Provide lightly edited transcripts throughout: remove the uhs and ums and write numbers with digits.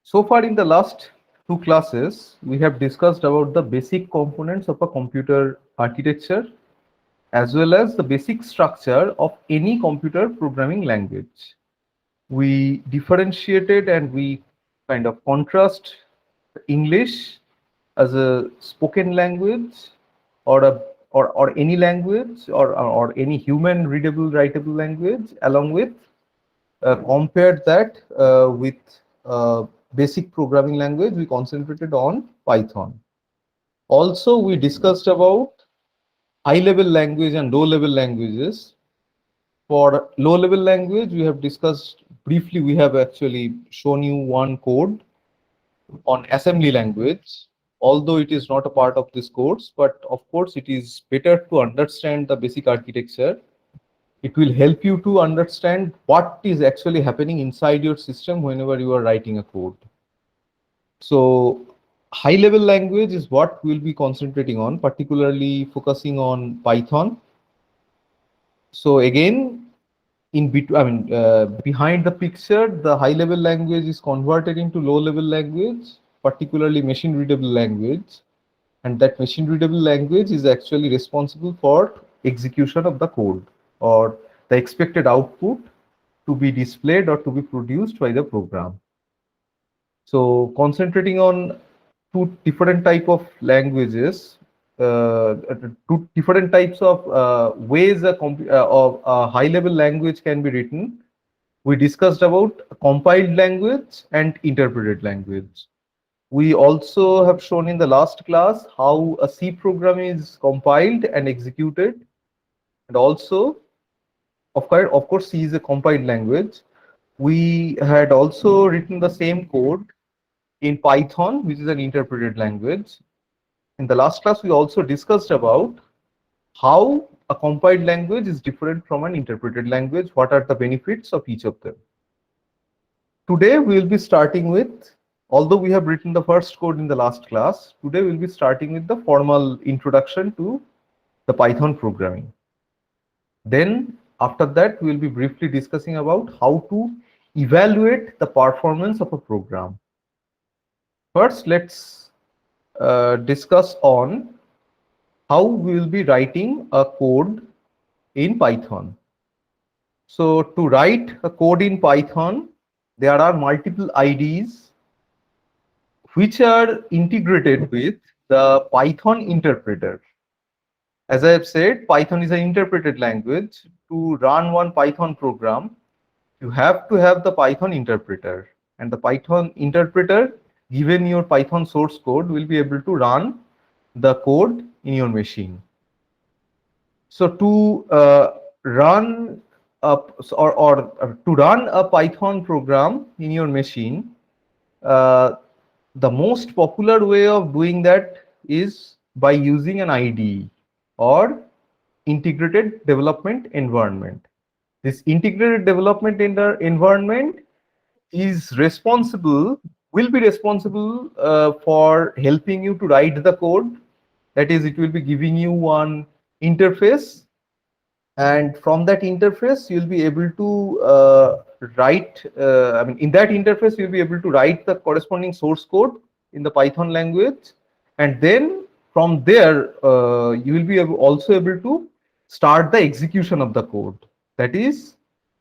So far in the last two classes, we have discussed about the basic components of a computer architecture as well as the basic structure of any computer programming language. We differentiated and we kind of contrast English as a spoken language or a or any language or any human readable writable language along with compared that with basic programming language. We concentrated on Python. Also, we discussed about high level language and low level languages. For low level language, we have discussed briefly, we have actually shown you one code on assembly language, although it is not a part of this course, but of course it is better to understand the basic architecture. It will help you to understand what is actually happening inside your system whenever you are writing a code. So high level language is what we'll be concentrating on, particularly focusing on Python. So again, in between, behind the picture, the high level language is converted into low level language, particularly machine readable language. And that machine readable language is actually responsible for execution of the code or the expected output to be displayed or to be produced by the program. So concentrating on two different type of languages, two different types of ways of a high level language can be written. We discussed about compiled language and interpreted language. We also have shown in the last class how a C program is compiled and executed, and also of course C is a compiled language. We had also written the same code in Python, which is an interpreted language. In the last class, we also discussed about how a compiled language is different from an interpreted language. What are the benefits of each of them? Today, we will be starting with, although we have written the first code in the last class, today we'll be starting with the formal introduction to the Python programming. Then after that, we'll be briefly discussing about how to evaluate the performance of a program. First, let's discuss on how we will be writing a code in Python. So to write a code in Python, there are multiple IDEs which are integrated with the Python interpreter. As I have said, Python is an interpreted language. To run one Python program, you have to have the Python interpreter, and the Python interpreter, given your Python source code, will be able to run the code in your machine. So to run to run a Python program in your machine, the most popular way of doing that is by using an IDE or integrated development environment. This integrated development environment is responsible, will be responsible for helping you to write the code. That is, it will be giving you one interface, and from that interface, you'll be able to write, in that interface, you'll be able to write the corresponding source code in the Python language. And then from there, you will be also able to start the execution of the code. That is,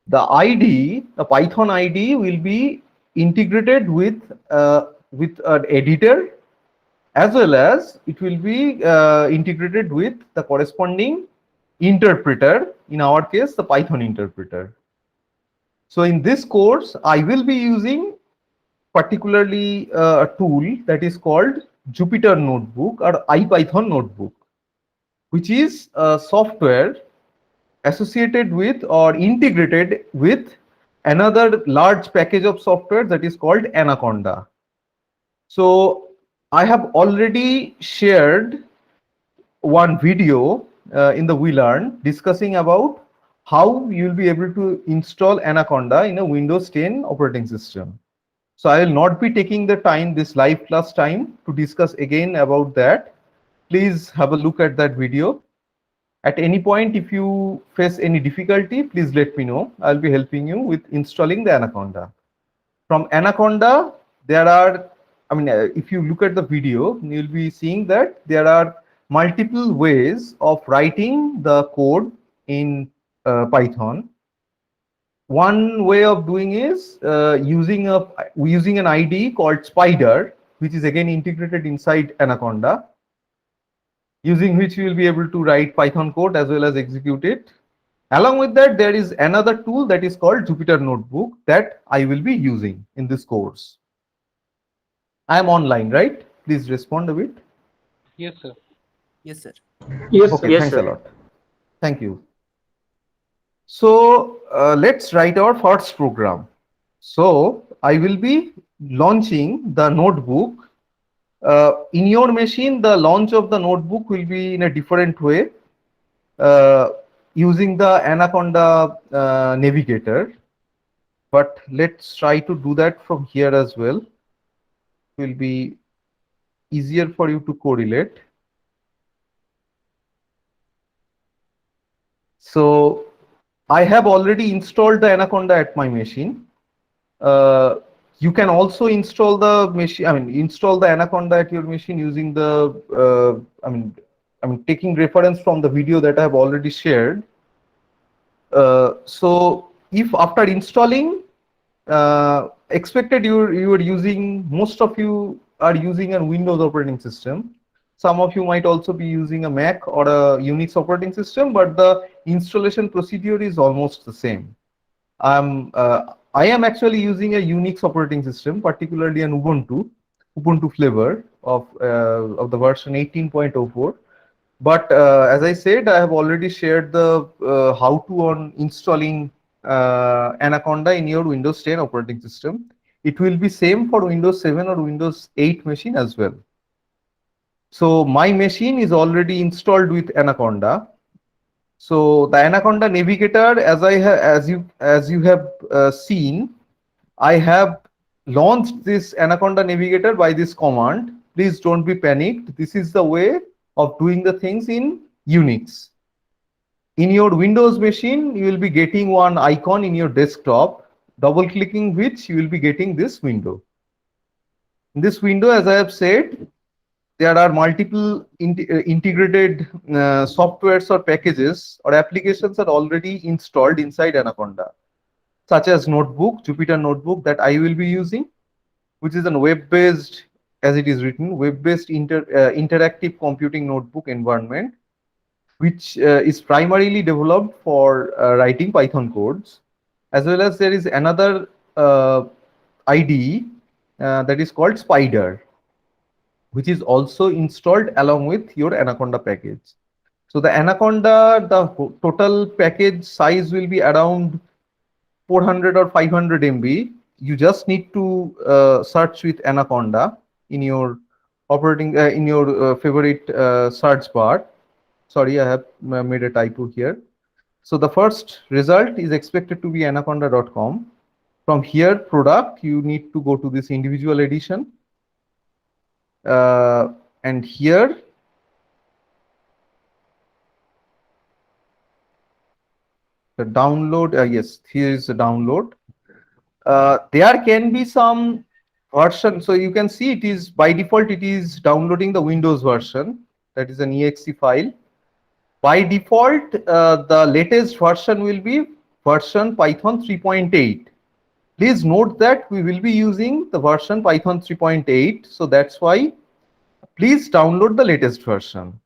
the IDE, the Python IDE will be integrated with an editor, as well as it will be integrated with the corresponding interpreter, in our case, the Python interpreter. So in this course, I will be using particularly a tool that is called Jupyter Notebook or IPython Notebook, which is a software associated with or integrated with another large package of software that is called Anaconda. So I have already shared one video in the WeLearn discussing about how you'll be able to install Anaconda in a Windows 10 operating system. So I will not be taking the time, this live class time, to discuss again about that. Please have a look at that video. At any point, if you face any difficulty, please let me know. I'll be helping you with installing the Anaconda. From Anaconda, there are, I mean, if you look at the video, you'll be seeing that there are multiple ways of writing the code in Python. One way of doing is using an IDE called Spider, which is again integrated inside Anaconda, using which you will be able to write Python code as well as execute it. Along with that, there is another tool that is called Jupyter Notebook that I will be using in this course. I am online, right? Please respond a bit. Yes, sir. Yes, sir. Yes, Okay, sir. Yes, thanks a sir. lot. Thank you. So let's write our first program. So I will be launching the notebook. In your machine, the launch of the notebook will be in a different way, using the Anaconda navigator. But let's try to do that from here as well. It will be easier for you to correlate. So I have already installed the Anaconda at my machine. You can also install the machine, install the Anaconda at your machine using the, taking reference from the video that I have already shared. So if after installing, expected you are using, most of you are using a Windows operating system. Some of you might also be using a Mac or a Unix operating system, but the installation procedure is almost the same. I am actually using a Unix operating system, particularly an Ubuntu flavor of the version 18.04. But as I said, I have already shared the how-to on installing Anaconda in your Windows 10 operating system. It will be same for Windows 7 or Windows 8 machine as well. So my machine is already installed with Anaconda. So the Anaconda navigator, as you have seen, I have launched this Anaconda navigator by this command. Please don't be panicked. This is the way of doing the things in Unix. In your Windows machine, you will be getting one icon in your desktop, double clicking which you will be getting this window. In this window, as I have said, there are multiple integrated softwares or packages or applications are already installed inside Anaconda, such as Notebook, Jupyter Notebook that I will be using, which is a web-based, as it is written, web-based interactive computing notebook environment, which is primarily developed for writing Python codes, as well as there is another IDE that is called Spider, which is also installed along with your Anaconda package. So the Anaconda, the total package size will be around 400 or 500 MB. You just need to search with Anaconda in your operating in your favorite search bar. Sorry, I have made a typo here. So the first result is expected to be anaconda.com. From here, product, you need to go to this individual edition. And here, the download, yes, here is the download. There can be some version. So you can see it is by default, it is downloading the Windows version. That is an exe file. By default, the latest version will be version Python 3.8. Please note that we will be using the version Python 3.8. So that's why please download the latest version.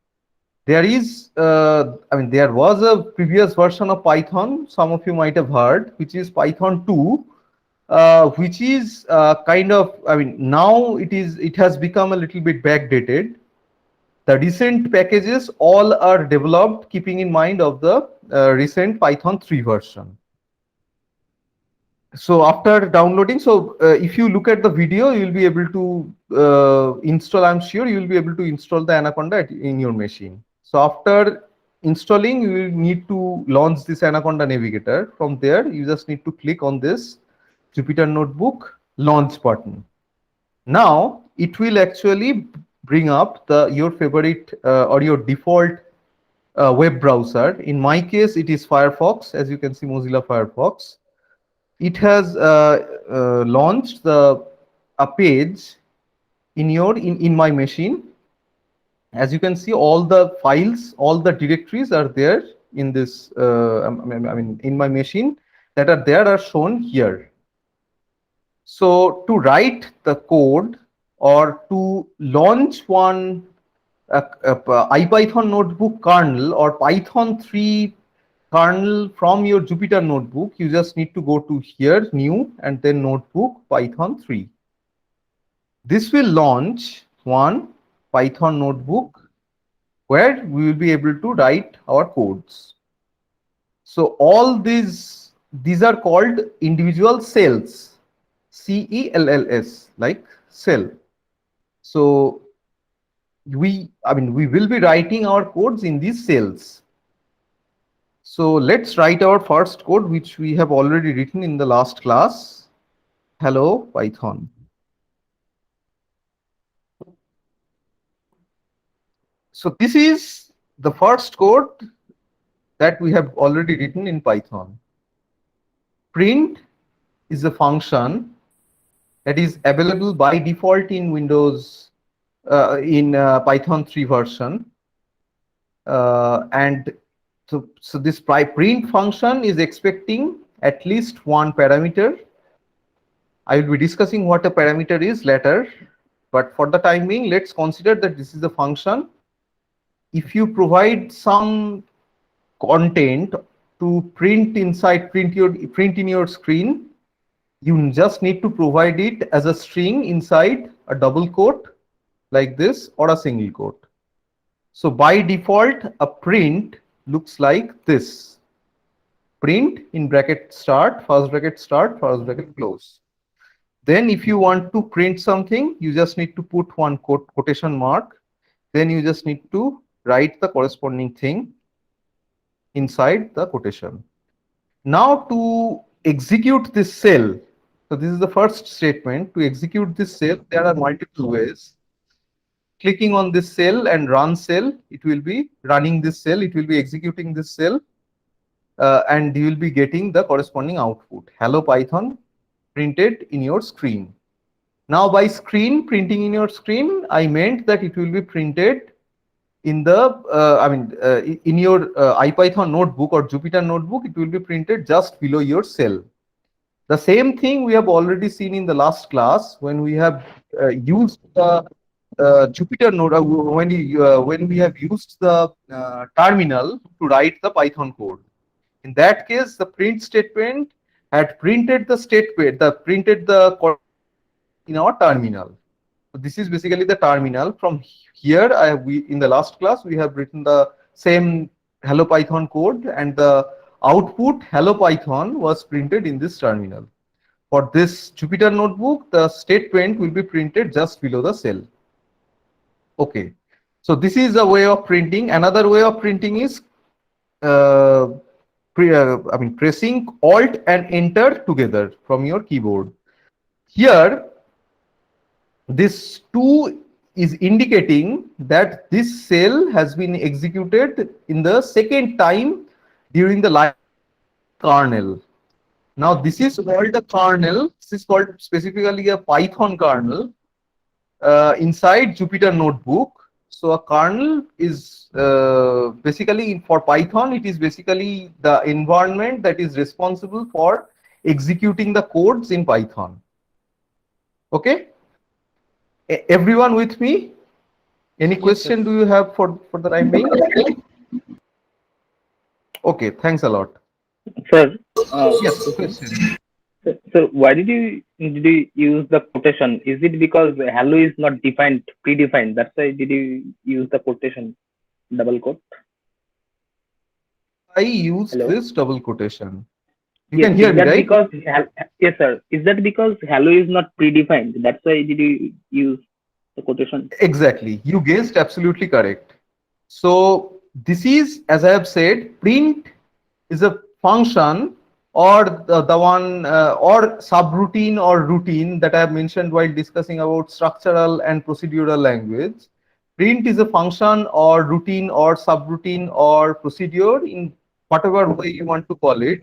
There is, there was a previous version of Python, some of you might have heard, which is Python 2, which is now it has become a little bit backdated. The recent packages all are developed keeping in mind of the recent Python 3 version. So after downloading, if you look at the video, you will be able to install, I'm sure you will be able to install the Anaconda in your machine. So after installing, you will need to launch this Anaconda navigator. From there, you just need to click on this Jupyter Notebook launch button. Now it will actually bring up your favorite or your default web browser. In my case, it is Firefox. As you can see, Mozilla Firefox. It has launched the a page in my machine. As you can see, all the files, all the directories are there in this. I mean, in my machine that are there are shown here. So to write the code or to launch one IPython notebook kernel or Python 3 kernel from your Jupyter notebook, you just need to go to here, new, and then notebook Python 3. This will launch one Python notebook where we will be able to write our codes. So all these are called individual cells, cells, like cell. So we will be writing our codes in these cells. So let's write our first code, which we have already written in the last class. Hello Python. So this is the first code that we have already written in Python. Print is a function that is available by default in Windows in Python 3 version. And so this print function is expecting at least one parameter. I will be discussing what a parameter is later, but for the time being, let's consider that this is a function. If you provide some content to print inside, print in your screen, you just need to provide it as a string inside a double quote like this or a single quote. So by default, a print looks like this. Print in bracket start, first bracket close. Then if you want to print something, you just need to put one quotation mark. Then you just need to write the corresponding thing inside the quotation. Now to execute this cell, so this is the first statement. To execute this cell, there are multiple ways. Clicking on this cell and run cell, it will be running this cell, it will be executing this cell, and you will be getting the corresponding output. Hello Python printed in your screen. Now by screen, printing in your screen, I meant that it will be printed in the in your IPython notebook or Jupyter notebook, it will be printed just below your cell. The same thing we have already seen in the last class when we have used the Jupyter node, when we have used the terminal to write the Python code. In that case, the print statement had printed the statement, in our terminal. So this is basically the terminal. From here, in the last class we have written the same Hello Python code, and the output Hello Python was printed in this terminal. For this Jupyter notebook, the statement will be printed just below the cell. Okay, so this is a way of printing. Another way of printing is pressing Alt and Enter together from your keyboard. Here, this 2 is indicating that this cell has been executed in the second time during the life kernel. Now this is called a kernel. This is called specifically a Python kernel inside Jupyter notebook. So a kernel is basically, for Python, it is basically the environment that is responsible for executing the codes in Python. Okay, everyone with me? Any question do you have for the time being? Okay, thanks a lot. Sir, Yes, question. so why did you use the quotation? Is it because hello is not defined, predefined? That's why did you use the quotation, double quote? I used Hello? this double quotation. You Yes, can hear is me, that right? because yes, sir. Is that because hello is not predefined? That's why did you use the quotation? Exactly. You guessed absolutely correct. So this is, as I have said, print is a function or the one or subroutine or routine that I have mentioned while discussing about structural and procedural language. Print is a function or routine or subroutine or procedure, in whatever way you want to call it.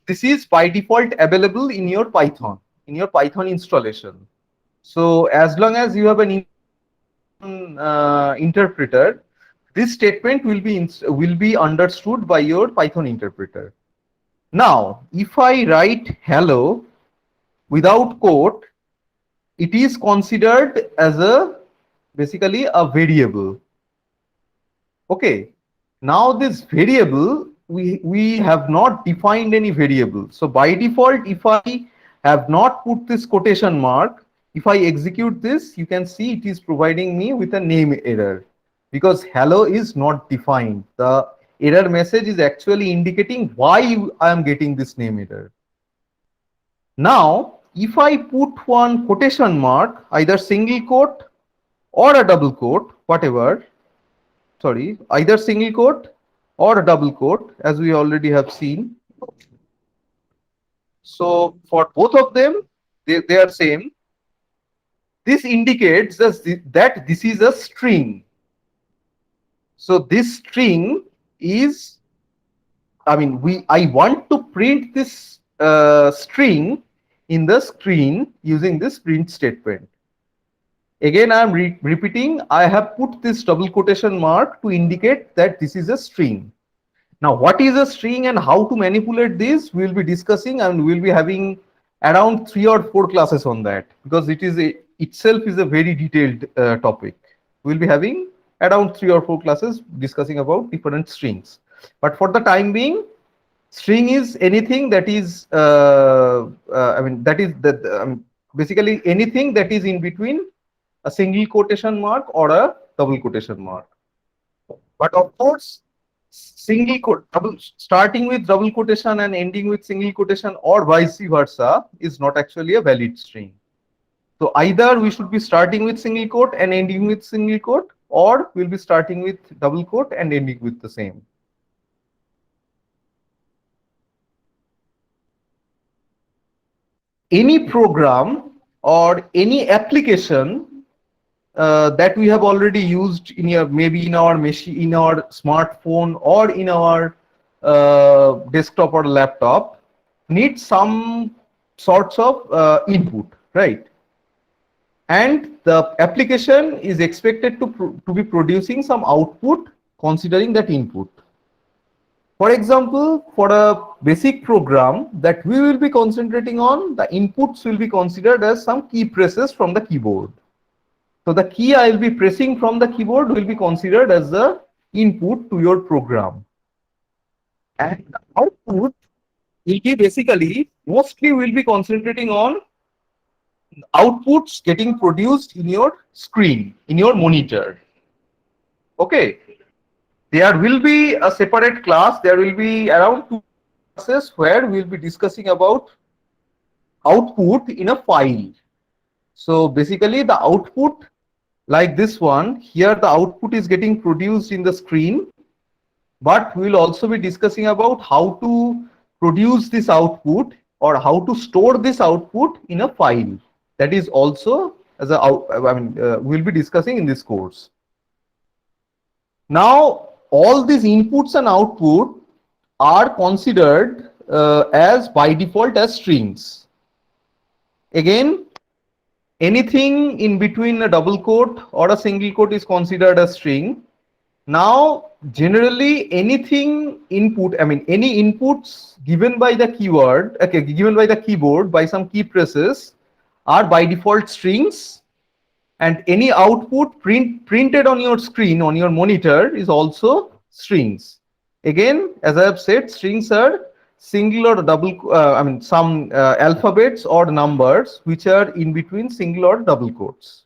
This is by default available in your Python installation. So as long as you have an interpreter, this statement will be understood by your Python interpreter. Now, if I write hello without quote, it is considered as a basically a variable. Okay. Now this variable, we have not defined any variable. So by default, if I have not put this quotation mark, if I execute this, you can see it is providing me with a name error because hello is not defined. The error message is actually indicating why I am getting this name error. Now, if I put one quotation mark, either single quote or a double quote, whatever, sorry, either single quote or a double quote, as we already have seen. So for both of them, they are same. This indicates that this is a string. So this string is, I want to print this string in the screen using this print statement. Again, I am repeating, I have put this double quotation mark to indicate that this is a string. Now, what is a string and how to manipulate this, we'll be discussing, and we'll be having around 3 or 4 classes on that because itself is a very detailed topic. We'll be having around 3 or 4 classes discussing about different strings. But for the time being, string is anything that is, basically anything that is in between a single quotation mark or a double quotation mark. But of course, starting with double quotation and ending with single quotation or vice versa is not actually a valid string. So either we should be starting with single quote and ending with single quote, or we'll be starting with double quote and ending with the same. Any program or any application that we have already used in maybe in our machine, in our smartphone, or in our desktop or laptop, needs some sorts of input, right? And the application is expected to be producing some output considering that input. For example, for a basic program that we will be concentrating on, the inputs will be considered as some key presses from the keyboard. So the key I will be pressing from the keyboard will be considered as the input to your program. And the output will be basically, mostly will be concentrating on outputs getting produced in your screen, in your monitor. Okay. There will be a separate class. There will be around 2 classes where we'll be discussing about output in a file. So basically the output, like this one, here the output is getting produced in the screen, but we'll also be discussing about how to produce this output or how to store this output in a file. That is also as we'll be discussing in this course. Now, all these inputs and output are considered as by default as strings. Again, anything in between a double quote or a single quote is considered a string. Now, generally anything input, any inputs given by the keyword, given by the keyboard by some key presses are by default strings, and any output printed on your screen, on your monitor, is also strings. Again, as I have said, strings are single or double, some alphabets or numbers which are in between single or double quotes.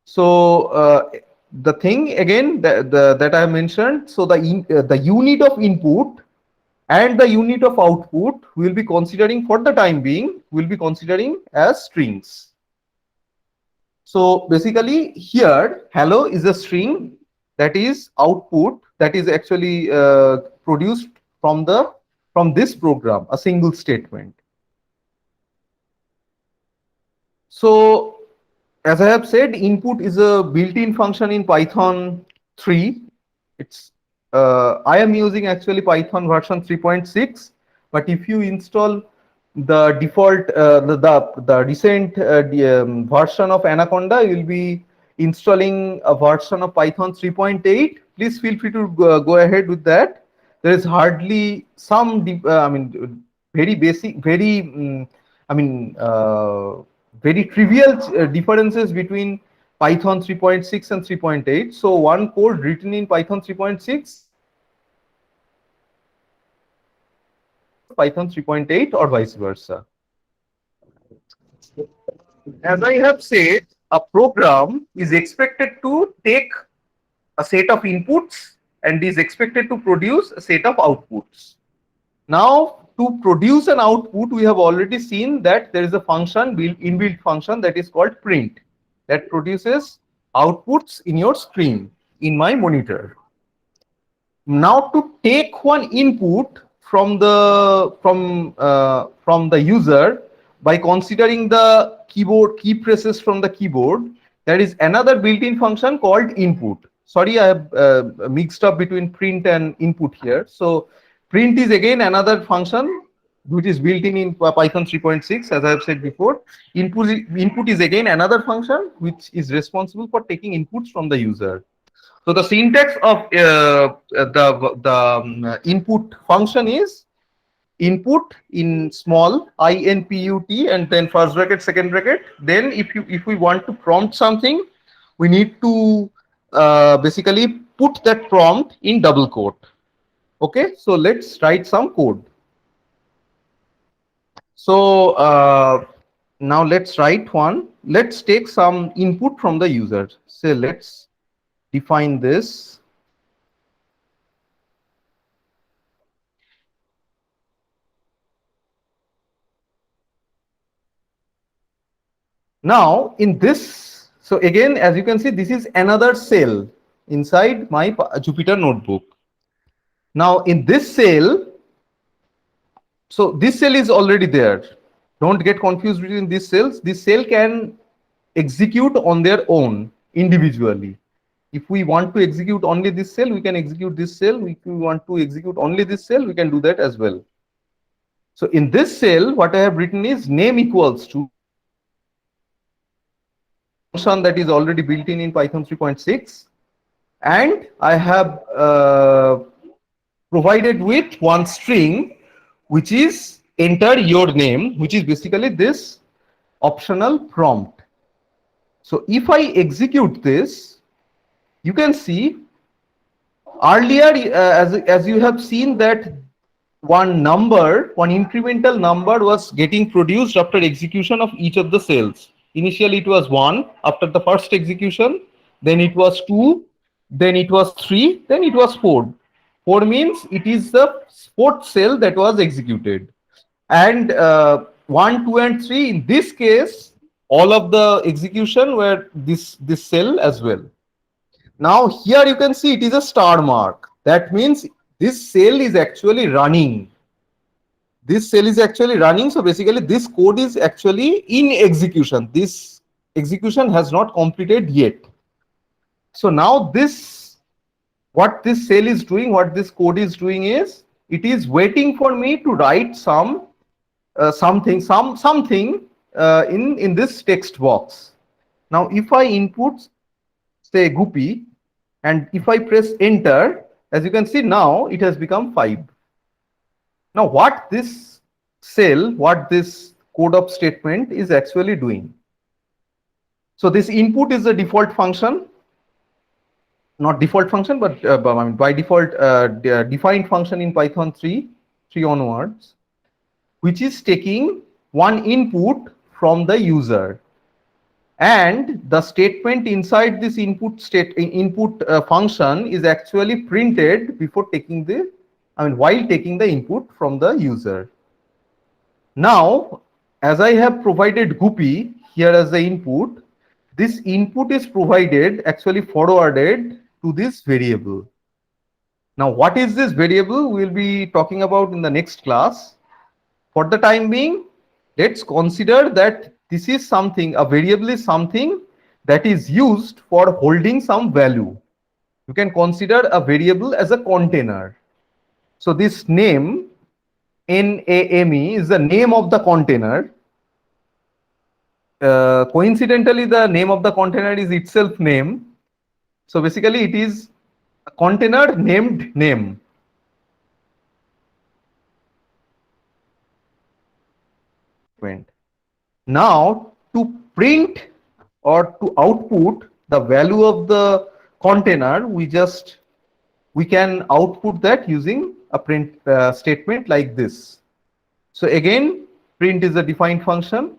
So the thing again that I mentioned, so the unit of input and the unit of output will be considering, for the time being, will be considering as strings. So basically here hello is a string, that is output, that is actually produced from this program, a single statement. So as I have said, input is a built-in function in Python 3. It's I am using actually Python version 3.6, but if you install the default, the recent version of Anaconda, you will be installing a version of Python 3.8. Please feel free to go ahead with that. There is hardly some, I mean, very basic, very, I mean, very trivial differences between Python 3.6 and 3.8. So one code written in Python 3.6, Python 3.8 or vice versa. As I have said, a program is expected to take a set of inputs and is expected to produce a set of outputs. Now, to produce an output, we have already seen that there is a function, inbuilt function, that is called print, that produces outputs in your screen, in my monitor. Now, to take one input from the user by considering the keyboard key presses from the keyboard, there is another built-in function called input. Sorry, I have mixed up between print and input here. So print is again another function which is built in Python 3.6, as I have said before. Input is again another function which is responsible for taking inputs from the user. So the syntax of the input function is input in small input and then first bracket, second bracket. Then if we want to prompt something, we need to basically put that prompt in double quote. Okay, so let's write some code. So now let's write one. Let's take some input from the user. Say let's define this. Now in this, so again, as you can see, this is another cell inside my Jupyter notebook. Now in this cell, so this cell is already there. Don't get confused between these cells. This cell can execute on their own individually. If we want to execute only this cell, we can execute this cell. If we want to execute only this cell, we can do that as well. So in this cell, what I have written is name equals to function that is already built in Python 3.6, and I have provided with one string which is enter your name, which is basically this optional prompt. So if I execute this, you can see earlier as you have seen that one incremental number was getting produced after execution of each of the cells. Initially it was 1 after the first execution, then it was 2, then it was 3, then it was 4. 4 means it is the fourth cell that was executed. And 1, 2 and 3, in this case, all of the execution were this cell as well. Now here you can see it is a star mark. That means this cell is actually running. This cell is actually running. So basically this code is actually in execution. This execution has not completed yet. So now what this cell is doing, what this code is doing is, it is waiting for me to write something in this text box. Now if I input say Guppy, and if I press enter, as you can see now it has become 5. Now what this cell, what this code of statement is actually doing. So this input is the default function, not default function, but by default defined function in Python 3 onwards, which is taking one input from the user. And the statement inside this input function is actually printed before taking while taking the input from the user. Now, as I have provided Guppy here as the input, this input is provided, actually forwarded to this variable. Now, what is this variable? We'll be talking about in the next class. For the time being, let's consider that this is something, a variable is something that is used for holding some value. You can consider a variable as a container. So this name, NAME is the name of the container. Coincidentally, the name of the container is itself name. So basically, it is a container named name. Now, to print or to output the value of the container, we can output that using a print statement like this. So again, print is a defined function,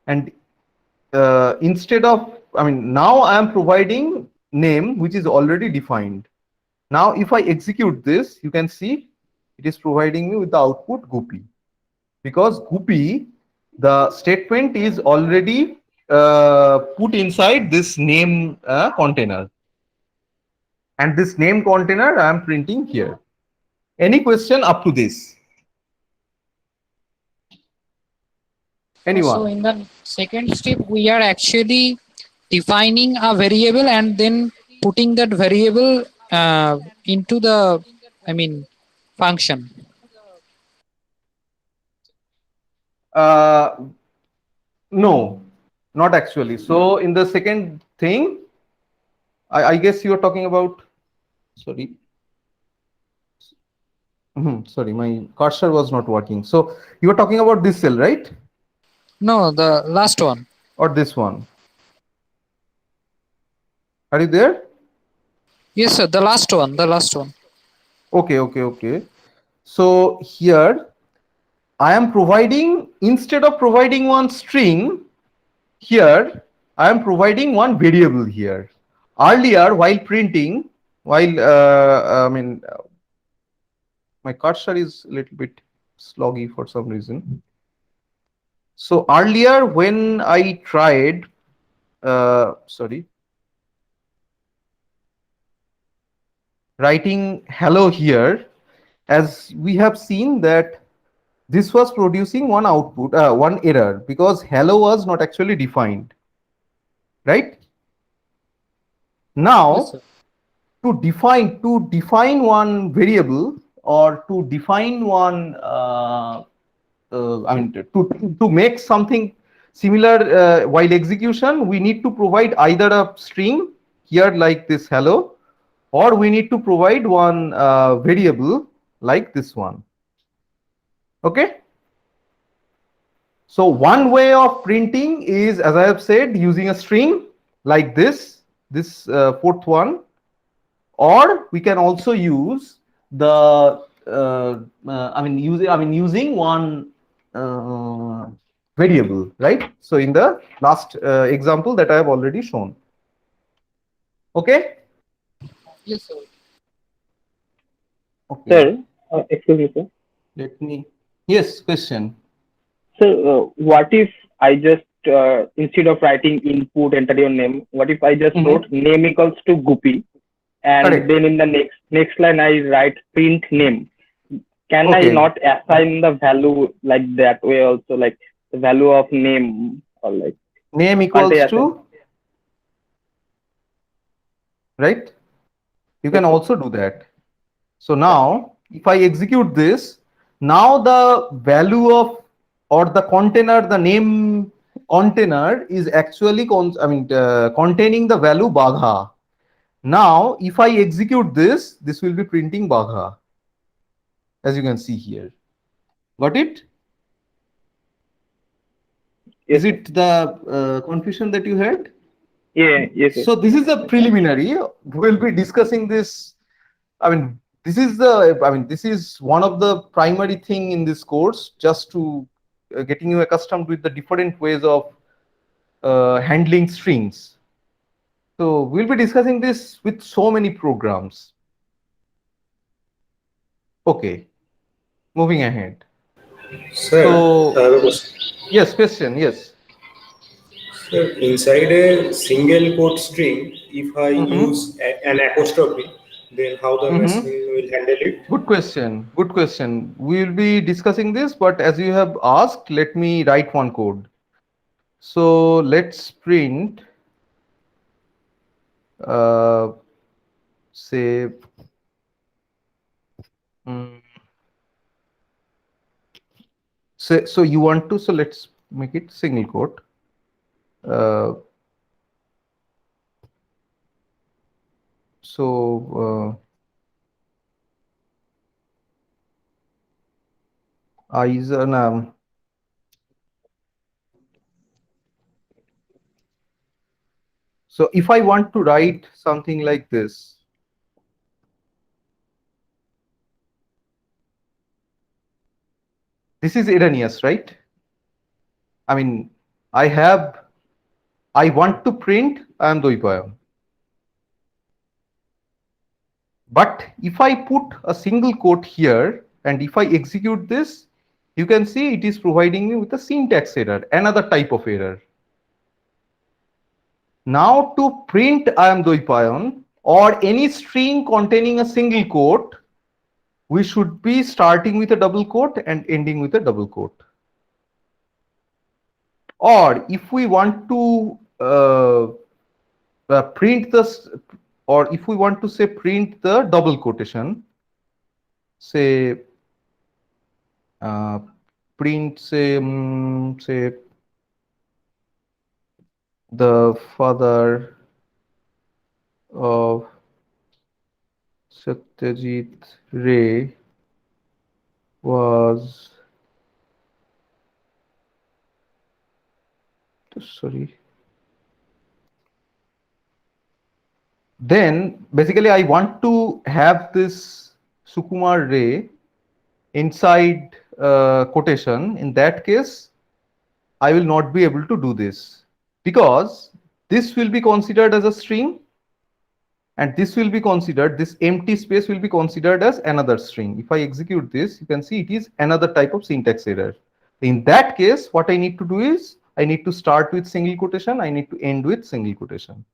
and instead of, now I am providing name which is already defined. Now, if I execute this, you can see it is providing me with the output Guppy, because Guppy, the statement is already put inside this name container, and this name container I am printing here. Any question up to this? So Anyone? in the second step, we are actually defining a variable and then putting that variable into the, function. No, not actually. So in the second thing, I guess you are talking about, sorry. Sorry, my cursor was not working. So you are talking about this cell, right? No, the last one. Or this one? Are you there? Yes, sir. The last one. The last one. Okay. So here I am providing, instead of providing one string, here I am providing one variable here. Earlier, while printing, my cursor is a little bit sloggy for some reason. So earlier when I tried, writing hello here, as we have seen that this was producing one output, one error, because hello was not actually defined, right? Yes, Now, sir. to define one variable, or to define one, to make something similar while execution, we need to provide either a string here like this hello, or we need to provide one variable like this one. Okay. So one way of printing is, as I have said, using a string like this fourth one, or we can also use the using one variable, right? So in the last example that I have already shown. Okay. Yes, sir. Okay. Sir, excuse me, sir. Let me. Yes. Question. So, what if I just instead of writing input, enter your name, what if I just wrote name equals to Guppy, and Correct. then in the next line I write print name? Can I Okay. not assign the value like that way also, like the value of name, or like Name can't I equals assign? to, right? You Yes, can sir. also do that. So Yeah. now, if I execute this, now the value of, or the container, the name container is actually containing the value Bagha. Now, if I execute this will be printing Bagha, as you can see here. Got it? Yes, Is sir. it the confusion that you had? Yeah. Yes, sir. So this is a preliminary. We'll be discussing this. This is one of the primary thing in this course, just to getting you accustomed with the different ways of handling strings. So we'll be discussing this with so many programs. Okay, moving ahead. Sir, I So have a question. yes, question, yes. Sir, inside a single quote string, if I Mm-hmm. use an apostrophe, then how the Mm-hmm. machine will handle it? Good question. Good question. We will be discussing this, but as you have asked, let me write one code. So let's print, uh, say, mm, So you want to, so let's make it single quote. Aizen, so if I want to write something like this, this is erroneous, right? I mean, I want to print I am Dwaipayan. But if I put a single quote here and if I execute this, you can see it is providing me with a syntax error, another type of error. Now to print I am Dwaipayan or any string containing a single quote, we should be starting with a double quote and ending with a double quote. Or if we want to print this, or if we want to say print the double quotation, say print say the father of Satyajit Ray was, sorry, then basically I want to have this Sukumar Ray inside quotation. In that case, I will not be able to do this because this will be considered as a string and this will be considered, this empty space will be considered as another string. If I execute this, you can see it is another type of syntax error. In that case, what I need to do is I need to start with single quotation, I need to end with single quotation.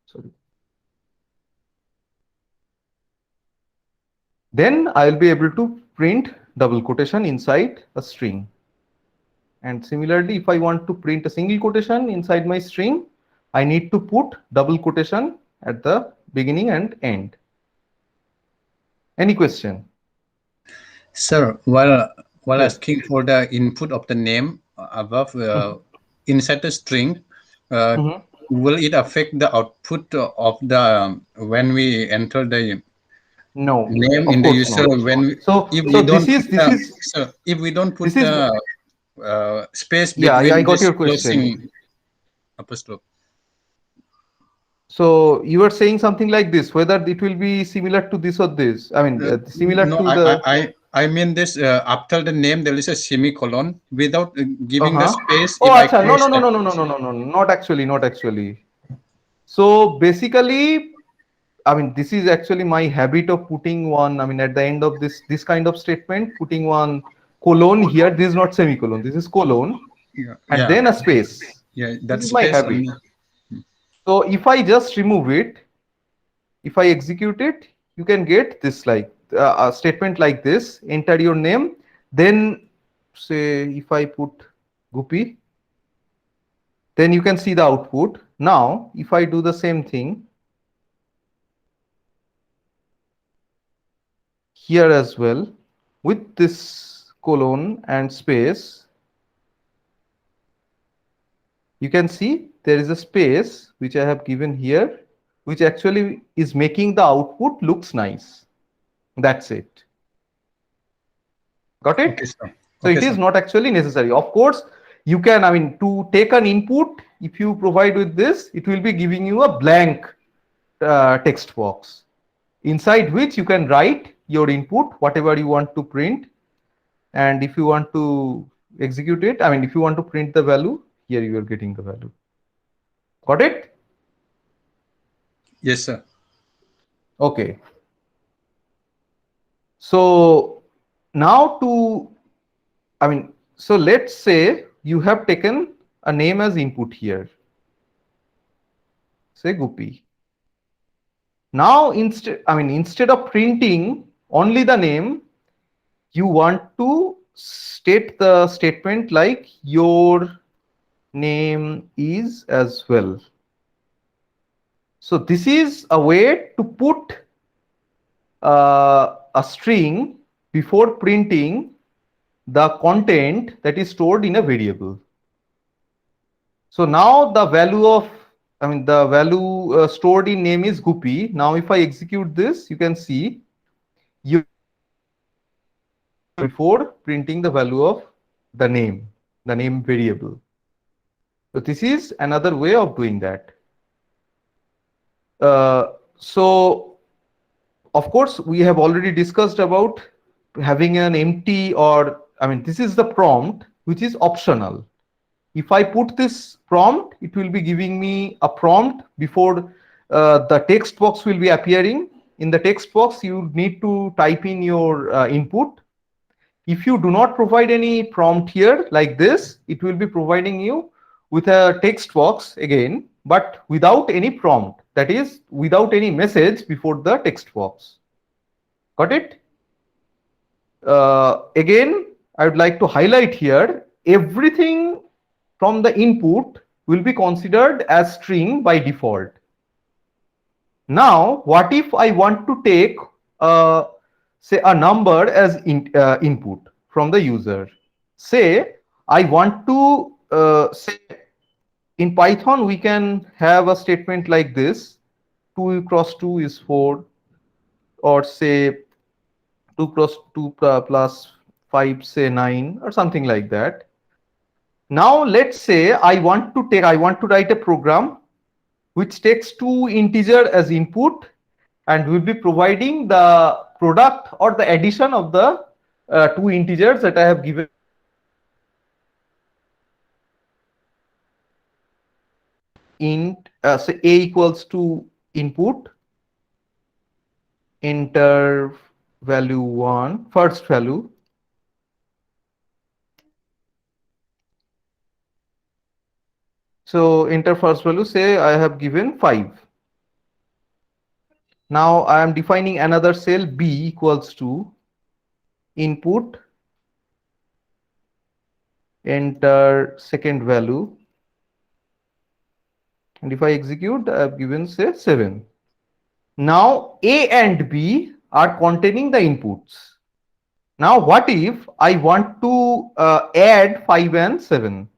Sorry. Then I will be able to print double quotation inside a string. And similarly, if I want to print a single quotation inside my string, I need to put double quotation at the beginning and end. Any question? Sir, while Yes. asking for the input of the name above inside the string, will it affect the output of the when we enter the No, name of in the course user not. when we, So if so we don't this is so if we don't put this is the space yeah, between I got this your question. closing apostrophe. So you are saying something like this, whether it will be similar to this or this. I mean, similar No, to the. I mean this after the name there is a semicolon without giving the space. Oh, If I acha, no, close no, no, that, no, no, no, no, no, no, not actually, not actually. So basically, I mean, this is actually my habit of putting one. I mean, at the end of this kind of statement, putting one colon here. This is not semicolon. This is colon, and then a space. yeah, This that is my space. habit. So if I just remove it, if I execute it, you can get this like a statement like this: enter your name. Then say if I put Guppy, then you can see the output. Now, if I do the same thing here as well with this colon and space, you can see there is a space which I have given here, which actually is making the output looks nice. That's it. Got it? Okay, sir. So it is not actually necessary. Of course, you can, I mean, to take an input, if you provide with this, it will be giving you a blank text box inside which you can write your input, whatever you want to print. And if you want to execute it, I mean, if you want to print the value, here you are getting the value. Got it? Yes, sir. Okay. So now so let's say you have taken a name as input here. Say Guppy. Now instead of printing only the name, you want to state the statement like your name is as well. So this is a way to put a string before printing the content that is stored in a variable. So now the value of, the value stored in name is Guppy. Now if I execute this, you can see you before printing the value of the name variable. So this is another way of doing that. So of course we have already discussed about having an empty, or this is the prompt which is optional. If I put this prompt, it will be giving me a prompt before the text box will be appearing. In the text box, you need to type in your input. If you do not provide any prompt here like this, it will be providing you with a text box again, but without any prompt. That is, without any message before the text box. Got it? Again, I would like to highlight here, everything from the input will be considered as string by default. Now, what if I want to take say a number as input from the user? Say I want to say in Python we can have a statement like this: 2 cross 2 is 4, or say 2 cross 2 plus 5, say 9, or something like that. Now let's say I want to write a program which takes 2 integer as input and will be providing the product or the addition of the 2 integers that I have given. Int say a equals to input, enter value 1, first value. So enter first value, say I have given 5. Now I am defining another cell, b equals to input, enter second value, and if I execute, I have given say 7. Now a and b are containing the inputs. Now what if I want to add 5 and 7?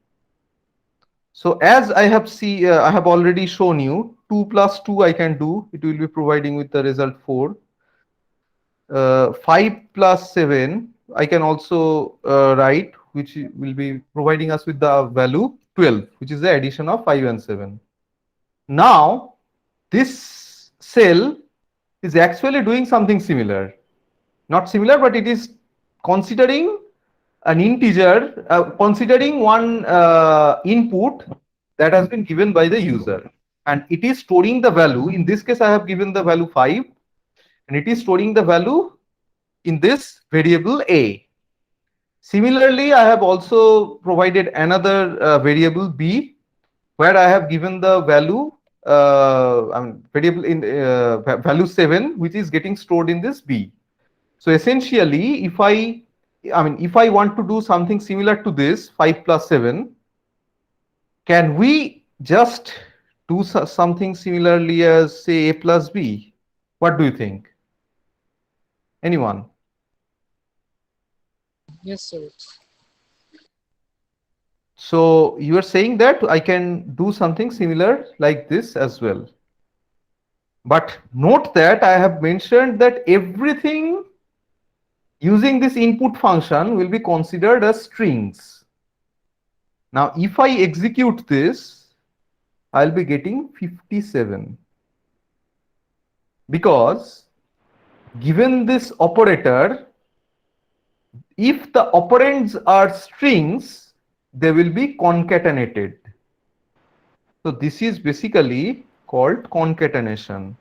So as I have I have already shown you, 2 plus 2 I can do, it will be providing with the result 4. 5 plus 7 I can also write, which will be providing us with the value 12, which is the addition of 5 and 7. Now this cell is actually doing something similar. Not similar, but it is considering an integer, considering one input that has been given by the user, and it is storing the value. In this case I have given the value 5, and it is storing the value in this variable a. Similarly, I have also provided another variable b, where I have given the value variable in value 7, which is getting stored in this b. So essentially, if I want to do something similar to this 5 plus 7, can we just do something similarly as say a plus b? What do you think? Anyone? Yes, sir. So you are saying that I can do something similar like this as well. But note that I have mentioned that everything using this input function will be considered as strings. Now, if I execute this, I'll be getting 57. Because given this operator, if the operands are strings, they will be concatenated. So this is basically called concatenation.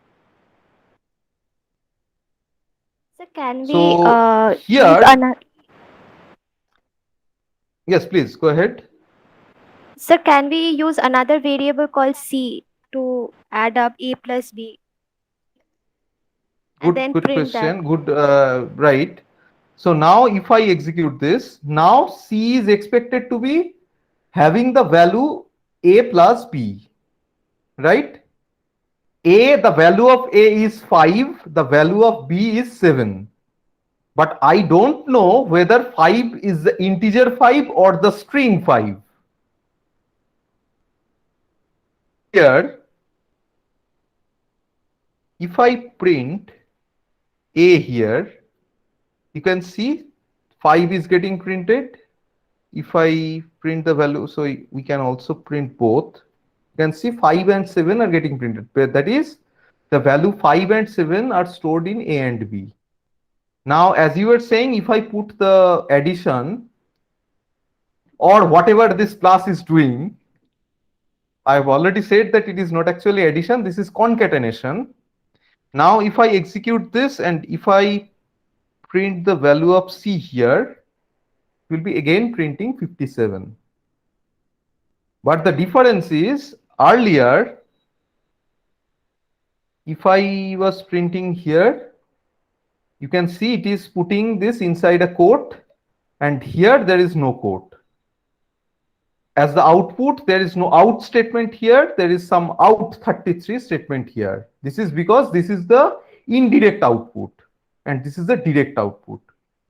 So can we So here, use another? Yes, please go ahead. Sir, can we use another variable called c to add up a plus b? And then Good print question. that. Good, right. So now if I execute this, now C is expected to be having the value a plus b, right? The value of a is 5, the value of b is 7. but I don't know whether 5 is the integer 5 or the string 5. Here, if I print A here, you can see 5 is getting printed. If I print the value, so we can also print both. You can see 5 and 7 are getting printed. That is, the value 5 and 7 are stored in A and B. Now, as you were saying, if I put the addition or whatever this plus is doing, I've already said that it is not actually addition, this is concatenation. Now, if I execute this and if I print the value of C here, it will be again printing 57. But the difference is, earlier, if I was printing here, you can see it is putting this inside a quote, and here there is no quote. As the output, there is no out statement here, there is some out 33 statement here. This is because this is the indirect output and this is the direct output.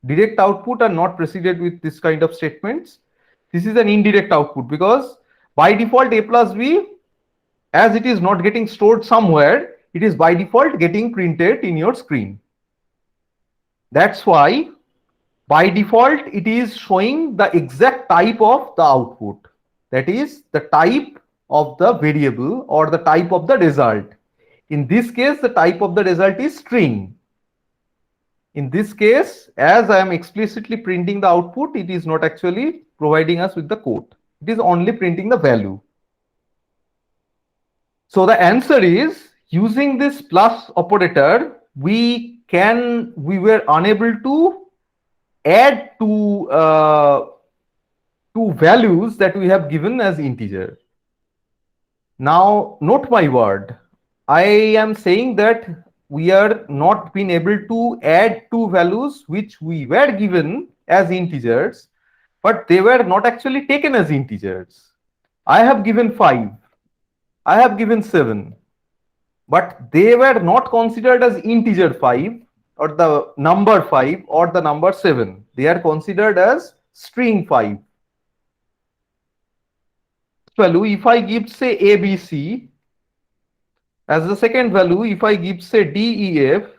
Direct output are not preceded with this kind of statements. This is an indirect output because by default A plus B, as it is not getting stored somewhere, it is by default getting printed in your screen. That's why by default it is showing the exact type of the output. That is the type of the variable or the type of the result. In this case, the type of the result is string. In this case, as I am explicitly printing the output, it is not actually providing us with the code. It is only printing the value. So the answer is, using this plus operator, we were unable to add two values that we have given as integer. Now, note my word. I am saying that we are not been able to add two values which we were given as integers, but they were not actually taken as integers. I have given 5. I have given 7. But they were not considered as integer 5 or the number 5 or the number 7. They are considered as string 5. Value, if I give say ABC, as the second value, if I give say DEF,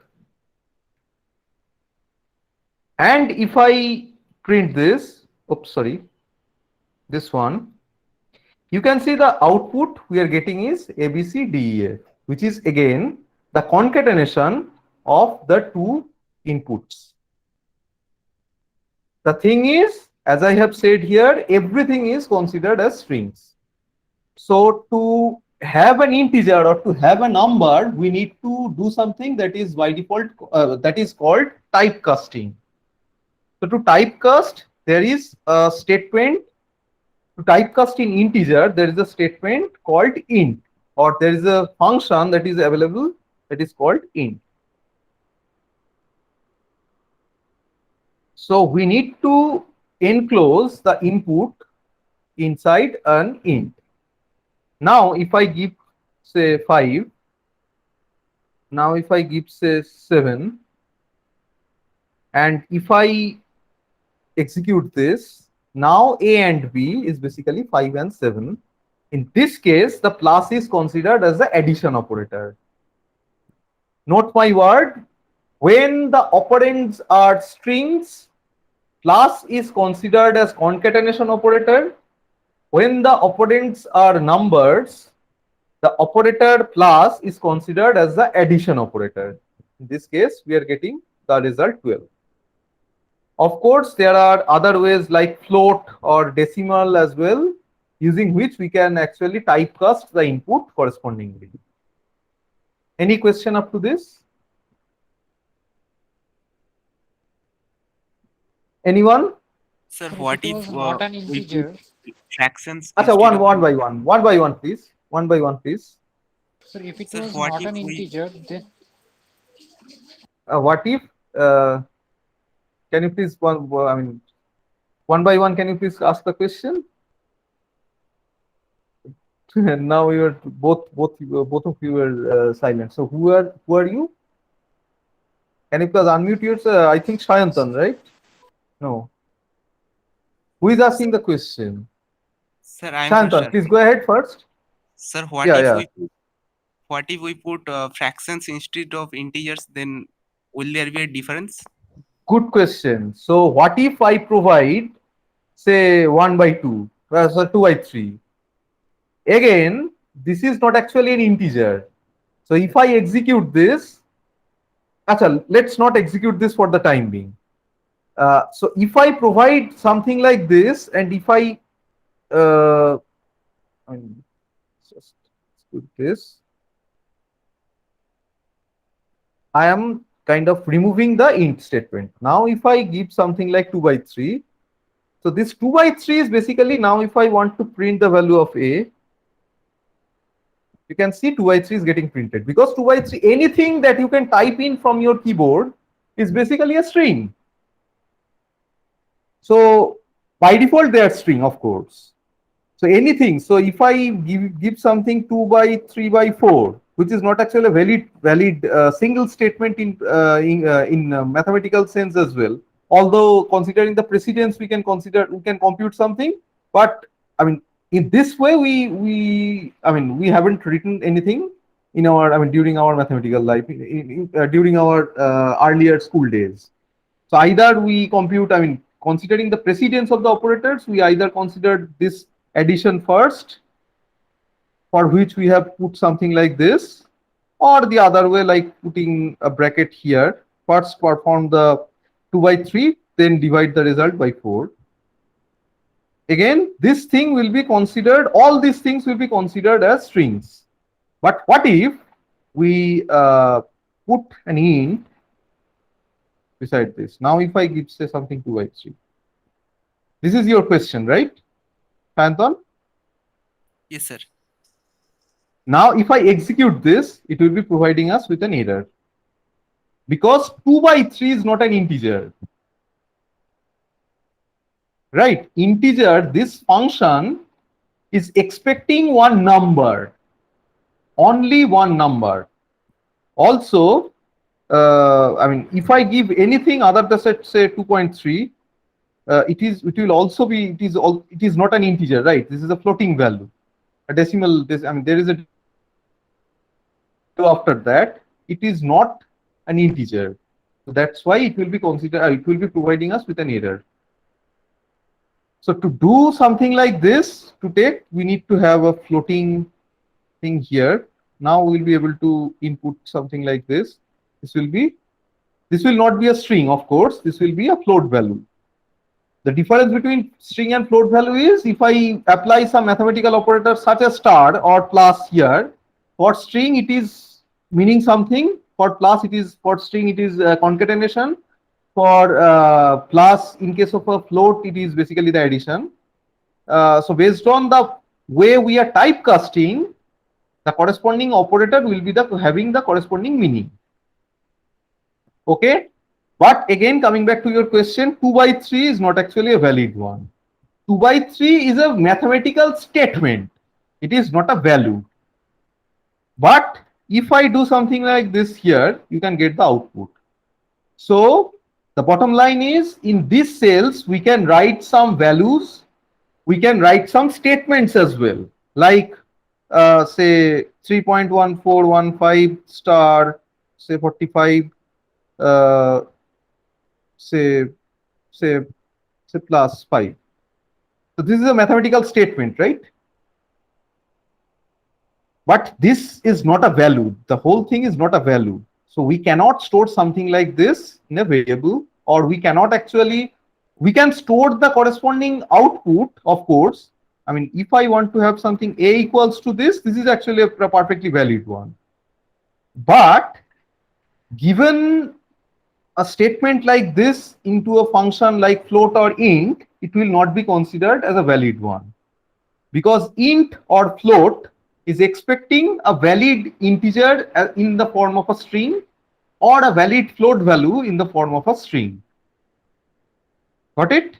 and if I print this, this one, you can see the output we are getting is ABCDEF, which is again the concatenation of the two inputs. The thing is, as I have said here, everything is considered as strings. So to have an integer or to have a number, we need to do something that is by default, that is called typecasting. So to typecast, there is a statement. To typecast in integer, there is a statement called int, or there is a function that is available that is called int. So we need to enclose the input inside an int. Now, if I give say 5, now if I give say 7, and if I execute this, now A and B is basically 5 and 7. In this case, the plus is considered as the addition operator. Note my word, when the operands are strings, plus is considered as concatenation operator. When the operands are numbers, the operator plus is considered as the addition operator. In this case, we are getting the result 12. Of course, there are other ways like float or decimal as well, using which we can actually typecast the input correspondingly. Any question up to this? Anyone? Sir, Sir, what it if was not an we integer. put fractions? Acha, instead one of- by one. One by one, please. One by one, please. So if it Sir, was what not if an we- integer, then What if? Can you please one by one? Can you please ask the question? Now you are both of you are silent. So who are you? Can you please unmute yourself? I think Shayantan, right? No. Who is asking the question? Sir, I am Shayantan, please go ahead first. Sir, what Yeah, if yeah. we put fractions instead of integers? Then will there be a difference? Good question. So what if I provide, say, 1 by 2, so 2 by 3? Again, this is not actually an integer. So if I execute this, achha, let's not execute this for the time being. So if I provide something like this, and if I mean, just put this, I am kind of removing the int statement. Now, if I give something like 2 by 3, so this 2 by 3 is basically, now if I want to print the value of a, you can see 2 by 3 is getting printed, because 2 by 3, anything that you can type in from your keyboard is basically a string. So by default, they are string, of course. So anything. So if I give something 2 by 3 by 4, which is not actually a valid single statement in mathematical sense as well. Although considering the precedence, we can compute something. But I mean, in this way, we haven't written anything in our during our mathematical life during our earlier school days. So either we compute, considering the precedence of the operators, we either considered this addition first, for which we have put something like this, or the other way, like putting a bracket here, first perform the 2 by 3, then divide the result by 4. Again, this thing will be considered, all these things will be considered as strings. But what if we put an int beside this? Now, if I give, say, something 2 by 3, this is your question, right, Anton? Yes, sir. Now, if I execute this, it will be providing us with an error, because 2 by 3 is not an integer. Right? Integer, this function is expecting one number, only one number. Also, if I give anything other than, say, 2.3, it will also be, it is not an integer, right? This is a floating value, a decimal. There is a after that, it is not an integer. So that's why it will be considered, it will be providing us with an error. So to do something like this, we need to have a floating thing here. Now we'll be able to input something like this. This will not be a string, of course. This will be a float value. The difference between string and float value is, if I apply some mathematical operator such as star or plus here, for string it is meaning something, for plus it is, for string it is concatenation, for plus, in case of a float, it is basically the addition. So based on the way we are typecasting, the corresponding operator will be having the corresponding meaning. Okay, but again, coming back to your question, 2 by 3 is not actually a valid one. 2 by 3 is a mathematical statement. It is not a value. But if I do something like this here, you can get the output. So the bottom line is, in these cells, we can write some values. We can write some statements as well, like say 3.1415 star, say 45, say plus 5. So this is a mathematical statement, right? But this is not a value. The whole thing is not a value. So we cannot store something like this in a variable, or we cannot actually, we can store the corresponding output, of course. If I want to have something a equals to this is actually a perfectly valid one. But given a statement like this into a function like float or int, it will not be considered as a valid one, because int or float is expecting a valid integer in the form of a string, or a valid float value in the form of a string. Got it?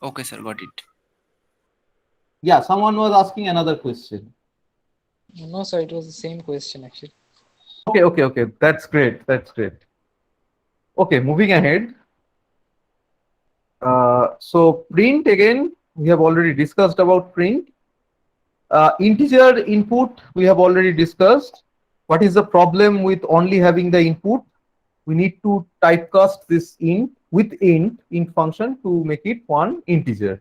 Okay, sir, got it. Yeah, someone was asking another question. No, sir, it was the same question actually. Okay. That's great. Okay, moving ahead. So print again, we have already discussed about print. Integer input, we have already discussed. What is the problem with only having the input? We need to typecast this int with int function to make it one integer.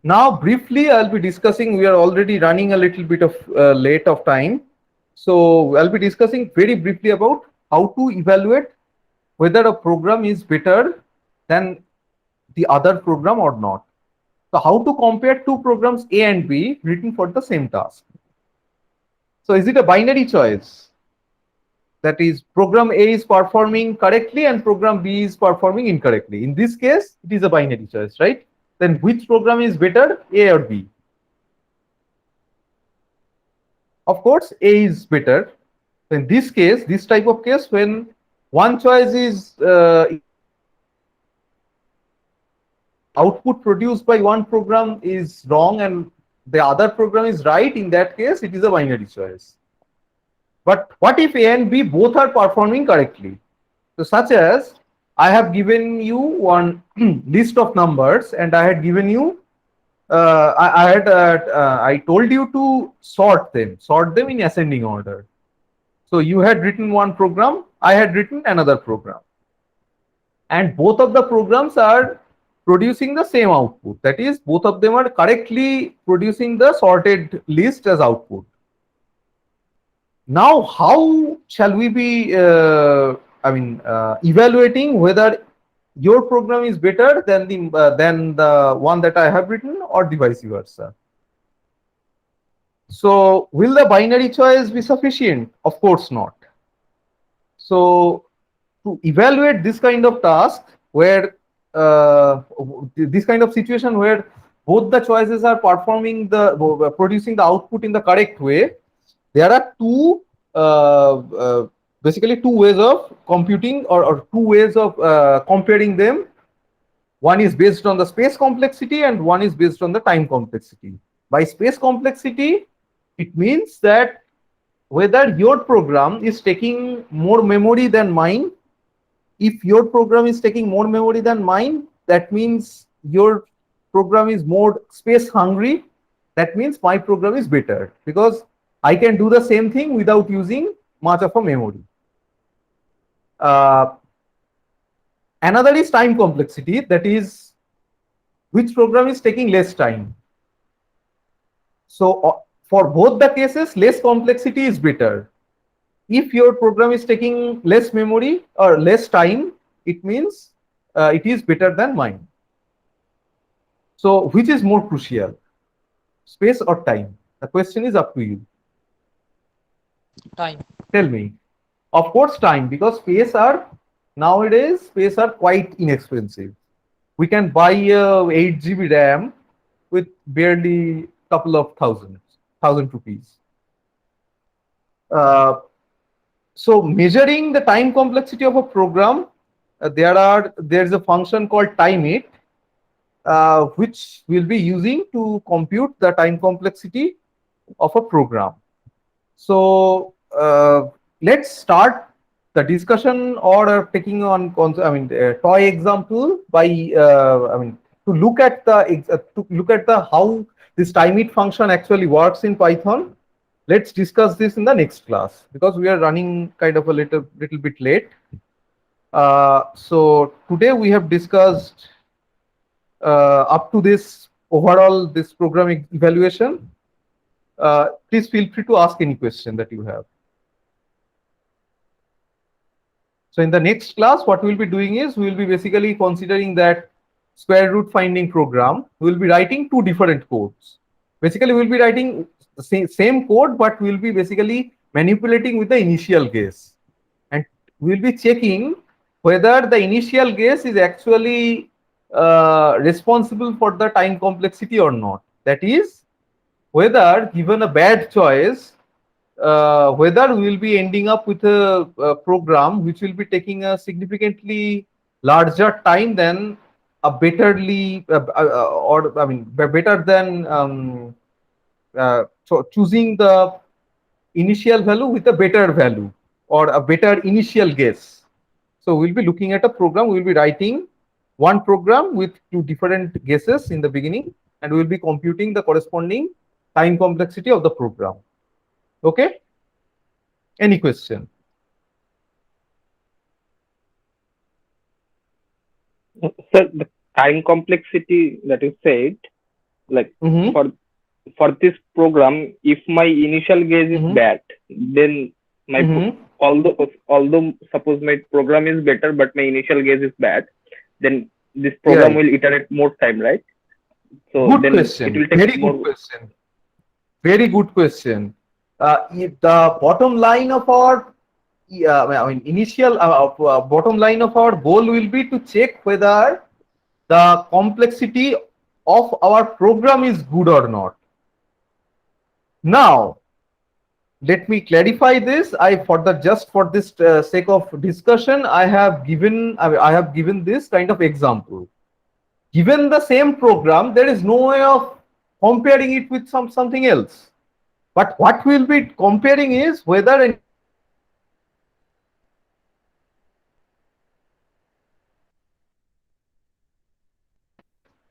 Now, briefly, I'll be discussing. We are already running a little bit of late of time, so I'll be discussing very briefly about how to evaluate whether a program is better than the other program or not. So how to compare two programs A and B written for the same task. So is it a binary choice? That is, program A is performing correctly and program B is performing incorrectly. In this case, it is a binary choice, right? Then which program is better, A or B? Of course, A is better. In this case, this type of case, when one choice is output produced by one program is wrong and the other program is right, in that case, it is a binary choice. But what if A and B both are performing correctly? So such as, I have given you one list of numbers and I had given you, I told you to sort them in ascending order. So you had written one program, I had written another program. And both of the programs are producing the same output. That is, both of them are correctly producing the sorted list as output. Now, how shall we be, evaluating whether your program is better than the one that I have written, or the vice versa? So, will the binary choice be sufficient? Of course not. So, to evaluate this kind of task, where this kind of situation where both the choices are performing producing the output in the correct way, there are basically two ways of computing, or two ways of comparing them. One is based on the space complexity and one is based on the time complexity. By space complexity, it means that whether your program is taking more memory than mine. If your program is taking more memory than mine, that means your program is more space hungry. That means my program is better because I can do the same thing without using much of a memory. Another is time complexity, that is, which program is taking less time. So for both the cases, less complexity is better. If your program is taking less memory or less time, it means it is better than mine. So which is more crucial, space or time? The question is up to you. Time. Tell me. Of course, time, because nowadays space are quite inexpensive. We can buy a 8 GB RAM with barely couple of thousand rupees. So measuring the time complexity of a program, there's a function called timeit, which we'll be using to compute the time complexity of a program. So let's start the discussion, or taking on toy example by to look at the how this timeit function actually works in Python. Let's discuss this in the next class because we are running kind of a little bit late. So today we have discussed up to this overall this program evaluation. Please feel free to ask any question that you have. So in the next class, what we'll be doing is we'll be basically considering that square root finding program. We'll be writing two different codes. Basically, we'll be writing the same code, but we'll be basically manipulating with the initial guess. And we'll be checking whether the initial guess is actually responsible for the time complexity or not. That is, whether given a bad choice, whether we will be ending up with a program which will be taking a significantly larger time than a better than so choosing the initial value with a better value or a better initial guess. So we'll be looking at a program. We'll be writing one program with two different guesses in the beginning, and we'll be computing the corresponding time complexity of the program. Okay? Any question? Sir, the time complexity that you said, like for this program, if my initial guess is bad, then my although suppose my program is better, but my initial guess is bad, then this program will iterate more time, right? So good then question. It will take Very more... good question. Very good question. If the bottom line of our initial bottom line of our goal will be to check whether the complexity of our program is good or not. Now, let me clarify this. Just for this sake of discussion, I have given this kind of example. Given the same program, there is no way of comparing it with something else. But what we'll be comparing is whether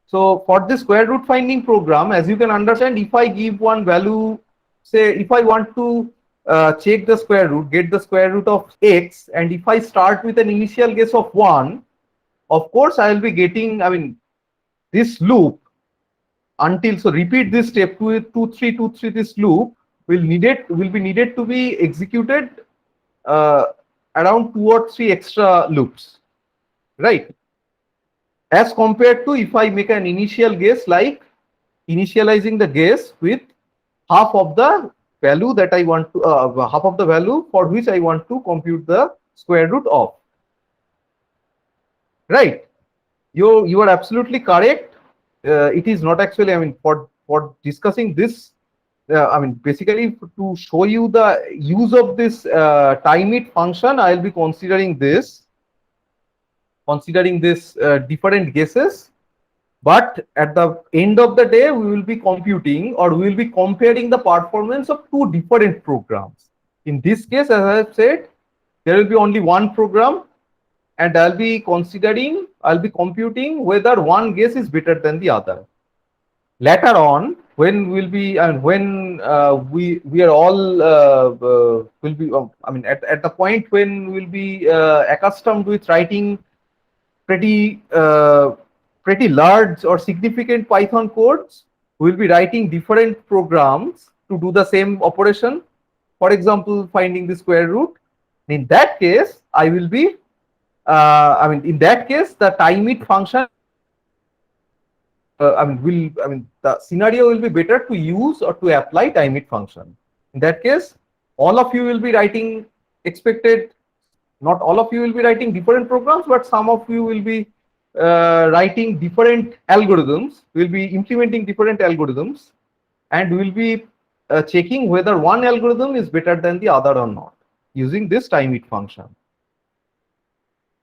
so for the square root finding program, as you can understand, if I give one value, say if I want to check the square root, get the square root of x, and if I start with an initial guess of 1, of course I will be getting, this loop until, so repeat this step 2, 3, 2, 3, this loop will be needed to be executed around 2 or 3 extra loops, right? As compared to if I make an initial guess, like initializing the guess with half of the value that I want to, half of the value for which I want to compute the square root of. Right? You are absolutely correct. It is not actually, for discussing this, basically to show you the use of this time it function, I will be considering this different guesses, but at the end of the day we will be computing, or we will be comparing the performance of two different programs. In this case, as I have said, there will be only one program, and I'll be computing whether one guess is better than the other. Later on, when we'll be we are all will be at the point when we'll be accustomed with writing pretty large or significant Python codes, we'll be writing different programs to do the same operation. For example, finding the square root. In that case, I will be in that case, the time it function the scenario will be better to use or to apply time it function. In that case, all of you will be writing not all of you will be writing different programs, but some of you will be writing different algorithms. We'll be implementing different algorithms, and we'll be checking whether one algorithm is better than the other or not using this time it function.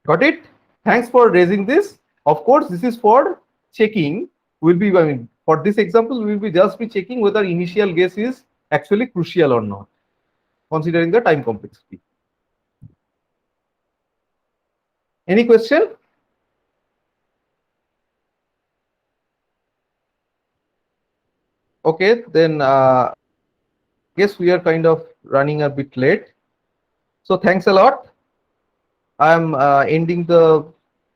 Got it? Thanks for raising this. Of course, this is for checking. We'll be, for this example, we'll be just checking whether initial guess is actually crucial or not, considering the time complexity. Any question? Okay, then guess we are kind of running a bit late. So thanks a lot. I'm ending the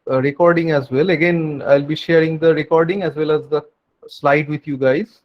recording as well. Again, I'll be sharing the recording as well as the slide with you guys.